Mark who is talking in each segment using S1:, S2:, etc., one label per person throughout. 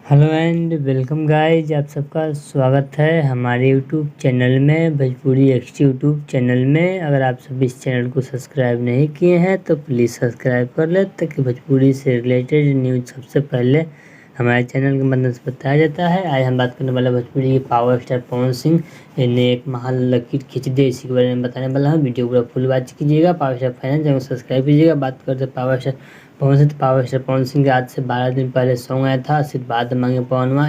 S1: Hello and welcome guys, आप सबका स्वागत है हमारे यूट्यूब चैनल में, भोजपुरी एक्स यूट्यूब चैनल में। अगर आप सब इस चैनल को सब्सक्राइब नहीं किए हैं तो प्लीज़ सब्सक्राइब कर ले, ताकि भोजपुरी से रिलेटेड न्यूज़ सबसे पहले हमारे चैनल के मदद से बताया जाता है। आज हम बात करने वाले भोजपुरी के पावर स्टार पवन सिंह ने एक महान लकीर खींच दे, इसी के बारे में बताने वाला हूँ। वीडियो पूरा फुल वॉच कीजिएगा। पावर स्टार फैन चैनल को सब्सक्राइब कीजिएगा। बात करते power star Pawan Singh. Power star Pawan Singh के आज से 12 दिन पहले सॉन्ग आया था, आशीर्वाद मांगे पवनवा।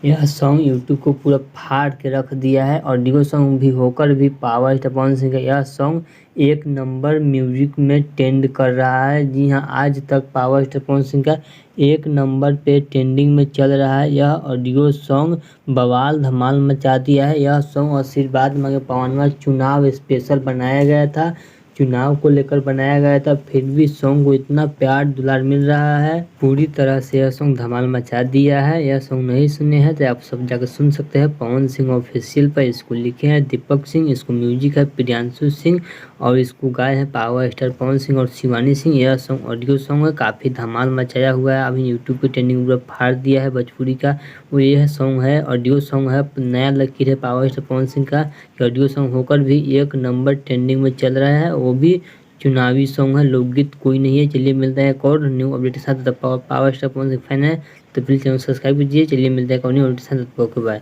S1: यह सॉन्ग यूट्यूब को पूरा फाड़ के रख दिया है। ऑडियो सॉन्ग भी होकर भी पावर स्टार पवन सिंह का यह सॉन्ग 1 नंबर म्यूजिक में ट्रेंड कर रहा है। जी हाँ, आज तक पावर स्टार पवन सिंह का 1 नंबर पे ट्रेंडिंग में चल रहा है। यह ऑडियो सॉन्ग बवाल धमाल मचा दिया है। यह सॉन्ग आशीर्वाद मांगे पवनवा चुनाव स्पेशल बनाया गया था, चुनाव को लेकर बनाया गया था, फिर भी सॉन्ग को इतना प्यार दुलार मिल रहा है। पूरी तरह से यह सॉन्ग धमाल मचा दिया है। यह सॉन्ग नहीं सुने हैं तो आप सब जाकर सुन सकते हैं। पवन सिंह ऑफिशियल पर इसको लिखे हैं दीपक सिंह, इसको म्यूजिक है प्रियांशु सिंह और इसको गाए हैं पावर स्टार पवन सिंह और शिवानी सिंह। यह सॉन्ग ऑडियो सॉन्ग है, काफ़ी धमाल मचाया हुआ है। अभी यूट्यूब पे ट्रेंडिंग पूरा फाड़ दिया है भोजपुरी का। वो यह सॉन्ग है, ऑडियो सॉन्ग है, नया लकीर है पावर स्टार पवन सिंह का। ऑडियो सॉन्ग होकर भी 1 नंबर ट्रेंडिंग में चल रहा है, वो भी चुनावी सॉन्ग है, लोकगीत कोई नहीं है। चलिए मिलता है एक और न्यू अपडेट के साथ। Power star Pawan Singh fan है तो प्लीज़ चैनल सब्सक्राइब कीजिए। चलिए मिलता है एक और न्यू अपडेट के साथ। Okay bye.